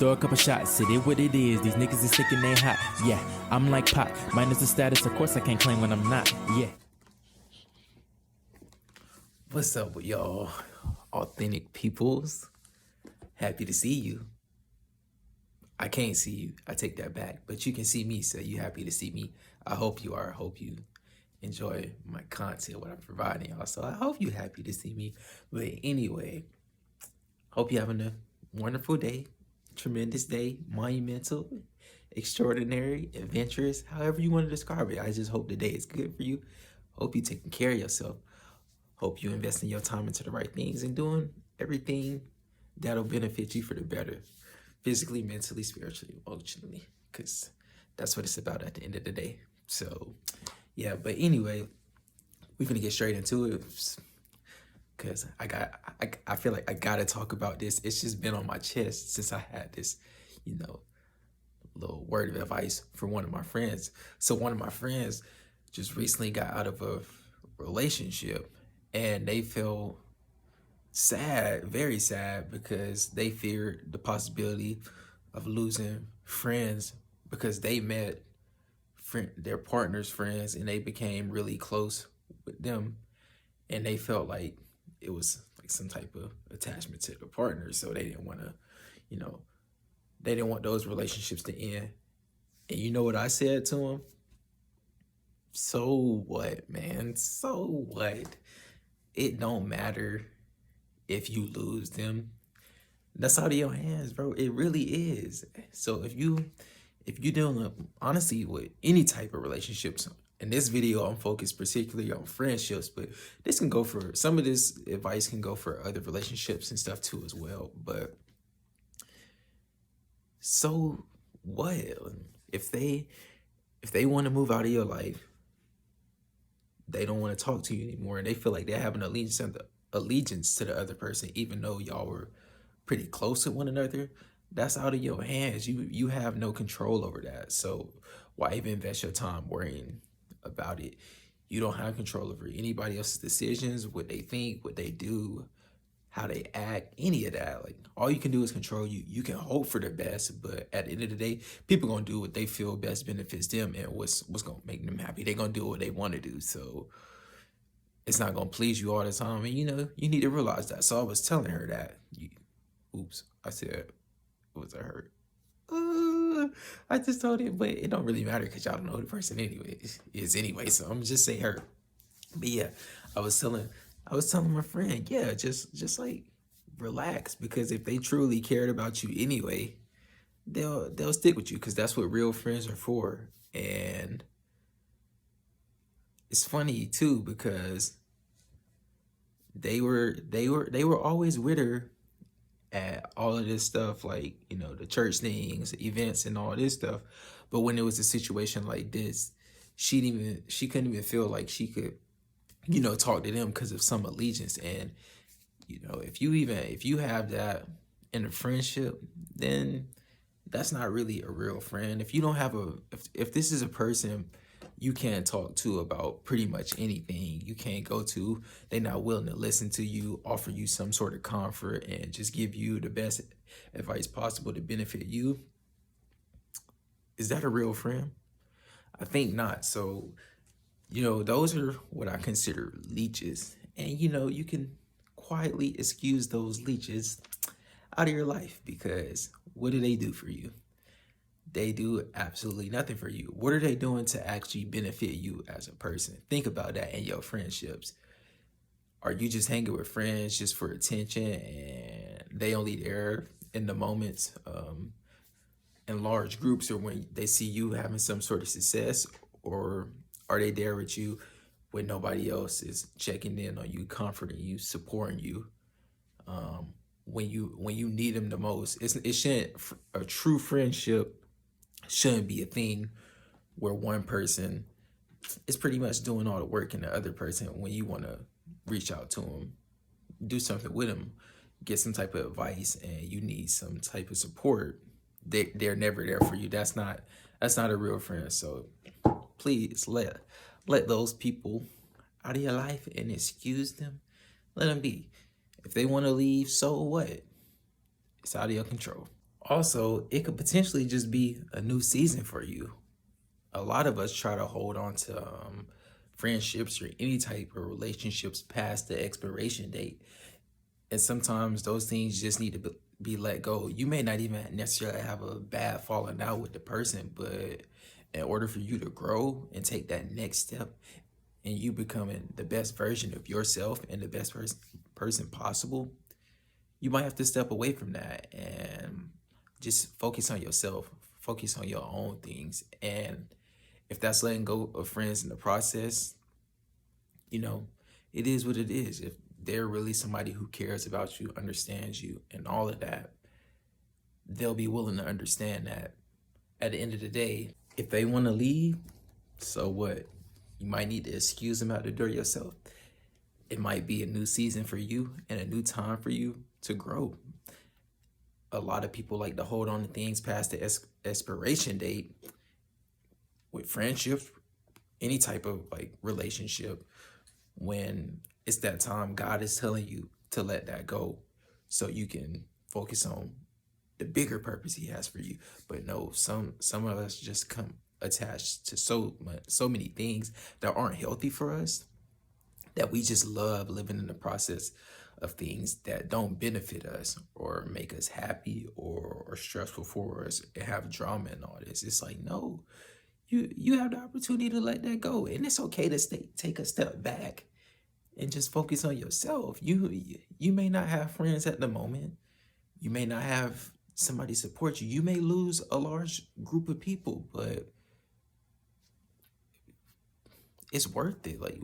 Throw a couple shots, it is what it is. These niggas is sick and they hot. Yeah, I'm like Pop. Minus the status, of course I can't claim when I'm not. Yeah. What's up with y'all, authentic peoples? Happy to see you. I can't see you. I take that back. But you can see me, so you happy to see me. I hope you are. I hope you enjoy my content, what I'm providing y'all. So I hope you're happy to see me. But anyway, hope you're having a wonderful day, tremendous day, monumental, extraordinary, adventurous, however you want to describe it. I just hope the day is good for you. Hope you're taking care of yourself. Hope you're investing your time into the right things and doing everything that'll benefit you for the better. Physically, mentally, spiritually, emotionally. Because that's what it's about at the end of the day. So, yeah. But anyway, we're going to get straight into it. Because I feel like I got to talk about this. It's just been on my chest since I had this, little word of advice from one of my friends. So one of my friends just recently got out of a relationship. And they felt sad, very sad, because they feared the possibility of losing friends because they met their partner's friends and they became really close with them. And they felt like it was like some type of attachment to the partner. So they didn't want to, they didn't want those relationships to end. And you know what I said to them? So what, man? So what? It don't matter if you lose them. That's out of your hands, bro. It really is. So if you dealing honestly with any type of relationships, in this video I'm focused particularly on friendships, but this can go for some of this advice can go for other relationships and stuff too as well. But so what? If they want to move out of your life, they don't want to talk to you anymore, and they feel like they have an allegiance to the other person, even though y'all were pretty close with one another. That's out of your hands. You have no control over that. So why even invest your time worrying about it? You don't have control over anybody else's decisions, what they think, what they do, how they act, any of that. Like, all you can do is control you. You can hope for the best, but at the end of the day, people gonna do what they feel best benefits them and what's gonna make them happy. They gonna do what they want to do. So it's not gonna please you all the time, and you need to realize that. So I was telling her that. Oops, I said, was I hurt? I just told it, but it don't really matter because y'all don't know who the person is anyway. So I'm just say her. But yeah, I was telling my friend, yeah, just like relax, because if they truly cared about you anyway, they'll stick with you, because that's what real friends are for. And it's funny too, because they were always with her at all of this stuff, like, the church things, events and all this stuff. But when it was a situation like this, she couldn't even feel like she could talk to them because of some allegiance. And if you have that in a friendship, then that's not really a real friend. If you don't have if this is a person you can't talk to about pretty much anything, you can't go to, they're not willing to listen to you, offer you some sort of comfort, and just give you the best advice possible to benefit you, is that a real friend? I think not. So those are what I consider leeches. And, you can quietly excuse those leeches out of your life, because what do they do for you? They do absolutely nothing for you. What are they doing to actually benefit you as a person? Think about that in your friendships. Are you just hanging with friends just for attention, and they only there in the moments, in large groups, or when they see you having some sort of success? Or are they there with you when nobody else is checking in on you, comforting you, supporting you, when you need them the most? It shouldn't, a true friendship shouldn't be a thing where one person is pretty much doing all the work and the other person, when you want to reach out to them, do something with them, get some type of advice, and you need some type of support, they're never there for you. That's not a real friend. So please let those people out of your life and excuse them. Let them be. If they want to leave, so what? It's out of your control. Also, it could potentially just be a new season for you. A lot of us try to hold on to friendships or any type of relationships past the expiration date. And sometimes those things just need to be let go. You may not even necessarily have a bad falling out with the person, but in order for you to grow and take that next step and you becoming the best version of yourself and the best person possible, you might have to step away from that and just focus on yourself, focus on your own things. And if that's letting go of friends in the process, you know, it is what it is. If they're really somebody who cares about you, understands you, and all of that, they'll be willing to understand that. At the end of the day, if they want to leave, so what? You might need to excuse them out the door yourself. It might be a new season for you and a new time for you to grow. A lot of people like to hold on to things past the expiration date with friendships, any type of like relationship, when it's that time God is telling you to let that go so you can focus on the bigger purpose he has for you. But no, some of us just come attached to so many things that aren't healthy for us, that we just love living in the process of things that don't benefit us or make us happy or stressful for us and have drama and all this. It's like, no, you have the opportunity to let that go. And it's okay to take a step back and just focus on yourself. You may not have friends at the moment. You may not have somebody support you. You may lose a large group of people, but it's worth it. Like,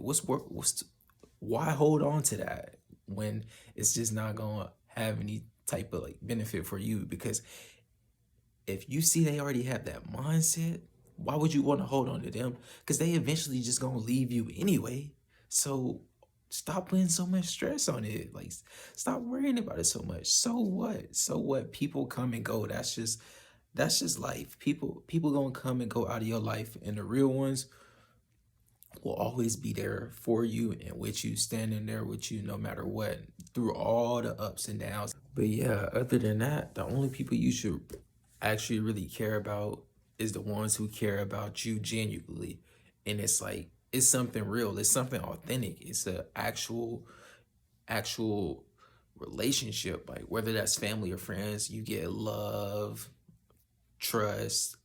why hold on to that when it's just not gonna have any type of like benefit for you? Because if you see they already have that mindset, why would you want to hold on to them? Because they eventually just gonna leave you anyway. So stop putting so much stress on it. Like, stop worrying about it so much. So what? So what? People come and go. That's just life. People gonna come and go out of your life, and the real ones will always be there for you and with you, standing there with you no matter what, through all the ups and downs. But yeah, other than that, the only people you should actually really care about is the ones who care about you genuinely. And it's like, it's something real, it's something authentic, it's a actual relationship. Like, whether that's family or friends, you get love, trust,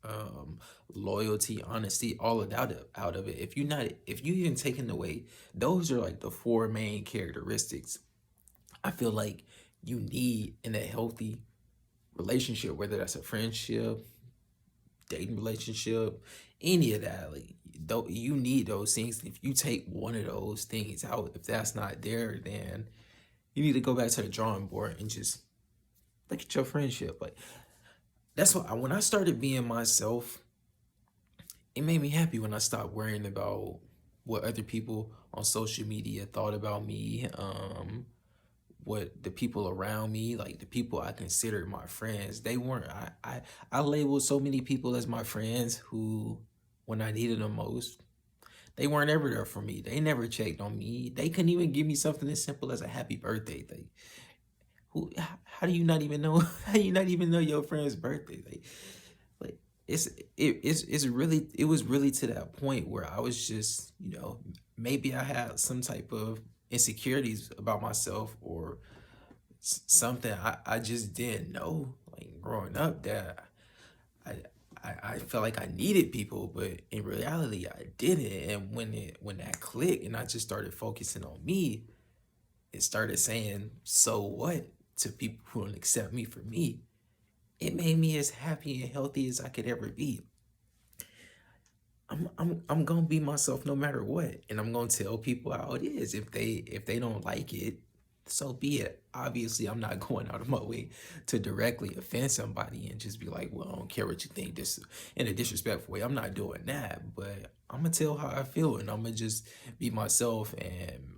loyalty, honesty, all of that out of it. If you even taken away, those are like the four main characteristics I feel like you need in a healthy relationship, whether that's a friendship, dating relationship, any of that. Like, though, you need those things. If you take one of those things out, if that's not there, then you need to go back to the drawing board and just look at your friendship. Like, that's what when I started being myself, it made me happy when I stopped worrying about what other people on social media thought about me, what the people around me, like the people I considered my friends, they weren't. I labeled so many people as my friends who, when I needed them most, they weren't ever there for me. They never checked on me. They couldn't even give me something as simple as a happy birthday. Like, how do you not even know? How do you not even know your friend's birthday? Like it's really, it was really to that point where I was just, maybe I had some type of insecurities about myself or something I just didn't know, like growing up, that I I felt like I needed people, but in reality I didn't. And when that clicked and I just started focusing on me, it started saying so what to people who don't accept me for me. It made me as happy and healthy as I could ever be. I'm gonna be myself no matter what, and I'm gonna tell people how it is. If they don't like it, so be it. Obviously, I'm not going out of my way to directly offend somebody and just be like, "Well, I don't care what you think." This in a disrespectful way. I'm not doing that, but I'm gonna tell how I feel, and I'm gonna just be myself. And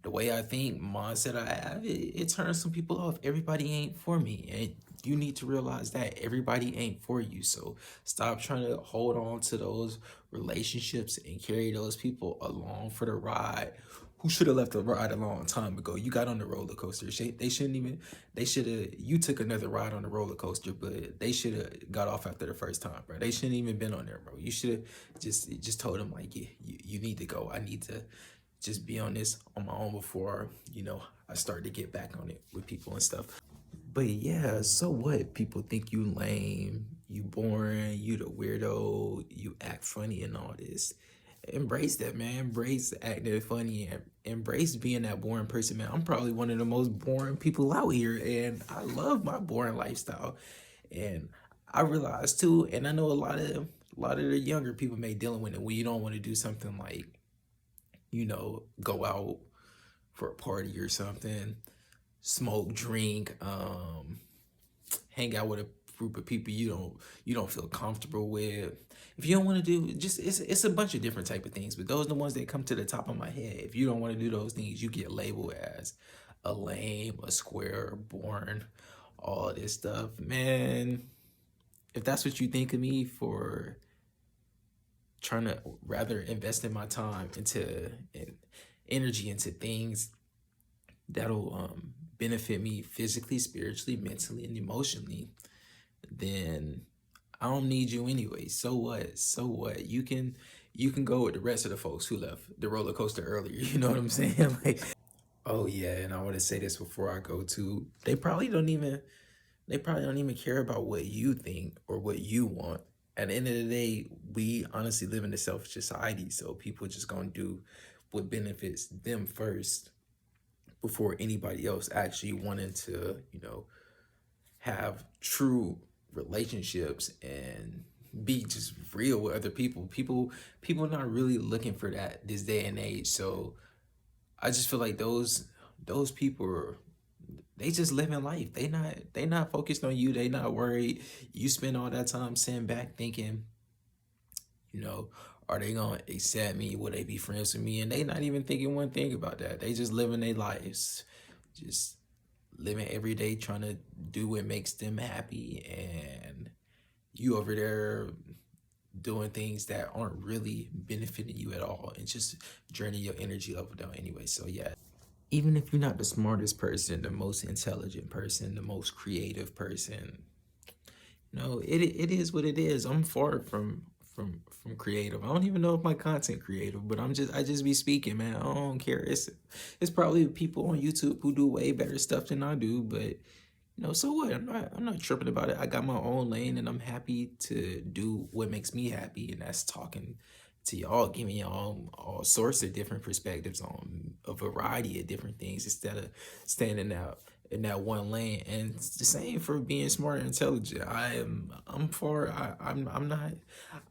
the way I think, mindset I have, it turns some people off. Everybody ain't for me. And you need to realize that everybody ain't for you. So stop trying to hold on to those relationships and carry those people along for the ride who should have left the ride a long time ago. You got on the roller coaster. They shouldn't even. They should have. You took another ride on the roller coaster, but they should have got off after the first time, bro. They shouldn't even been on there, bro. You should have just told them like, yeah, you need to go. I need to just be on this on my own before I start to get back on it with people and stuff. But yeah, so what? People think you lame, you boring, you the weirdo, you act funny and all this. Embrace that, man. Embrace acting funny and embrace being that boring person, man. I'm probably one of the most boring people out here, and I love my boring lifestyle. And I realize too, and I know a lot of the younger people may dealing with it when you don't want to do something like, go out for a party or something, smoke, drink, hang out with a group of people you don't feel comfortable with. If you don't want to do just it's a bunch of different type of things, but those are the ones that come to the top of my head. If you don't want to do those things, you get labeled as a lame, a square, born, all this stuff. Man, if that's what you think of me for trying to rather invest in my time into and energy into things that'll benefit me physically, spiritually, mentally, and emotionally, then I don't need you anyway. So what? So what? You can go with the rest of the folks who left the roller coaster earlier. You know what I'm saying? Like, oh yeah, and I want to say this before I go too. They probably don't even care about what you think or what you want. At the end of the day, we honestly live in a selfish society, so people just gonna do what benefits them first before anybody else actually wanting to, have true relationships and be just real with other people. People not really looking for that this day and age. So I just feel like those people they just living life. They not focused on you. They not worried. You spend all that time sitting back thinking, you know, are they gonna accept me? Will they be friends with me? And they not even thinking one thing about that. They just living their lives, just living every day, trying to do what makes them happy, and you over there doing things that aren't really benefiting you at all, and just draining your energy level down anyway. So yeah, even if you're not the smartest person, the most intelligent person, the most creative person, it is what it is. I'm far from creative. I don't even know if my content creative, but I just be speaking, man. I don't care. It's probably people on YouTube who do way better stuff than I do, but so what? I'm not tripping about it. I got my own lane, and I'm happy to do what makes me happy, and that's talking to y'all, giving y'all all sorts of different perspectives on a variety of different things instead of standing out in that one lane. And it's the same for being smart and intelligent. I'm not.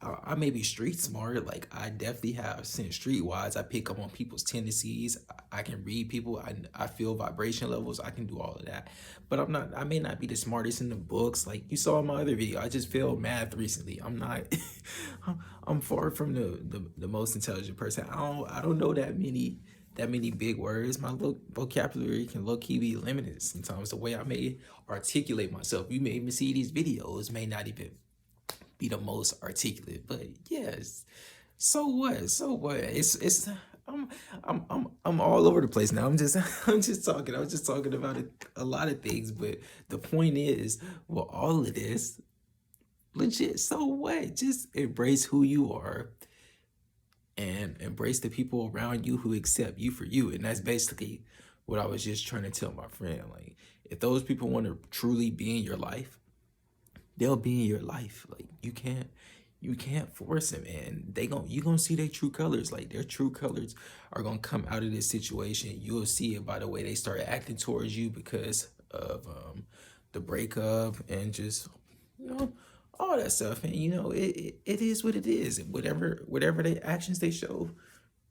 I may be street smart. Like, I definitely have sense streetwise. I pick up on people's tendencies. I can read people. I feel vibration levels. I can do all of that. But I may not be the smartest in the books. Like you saw in my other video, I just failed math recently. I'm not. I'm far from the most intelligent person. I don't know that many big words. My vocabulary can low key be limited sometimes. The way I may articulate myself, you may even see these videos, may not even be the most articulate. But yes, so what? So what? I'm all over the place now. I'm just talking. I was just talking about a lot of things, but the point is, well, all of this, legit. So what? Just embrace who you are and embrace the people around you who accept you for you. And that's basically what I was just trying to tell my friend. Like, if those people want to truly be in your life, they'll be in your life. Like, you can't force them, and you gonna see their true colors. Like, their true colors are gonna come out of this situation. You'll see it by the way they start acting towards you because of the breakup and just you know all that stuff. And it is what it is. And whatever the actions they show,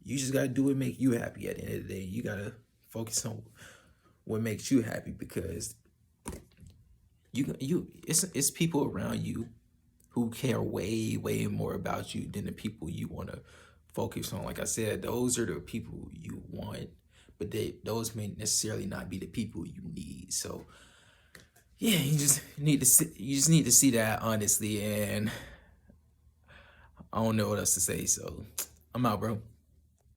you just gotta do what make you happy. At the end of the day, you gotta focus on what makes you happy, because it's people around you who care way more about you than the people you want to focus on. Like I said, those are the people you want, but those may necessarily not be the people you need. So yeah, you just need to see that honestly, and I don't know what else to say. So I'm out, bro.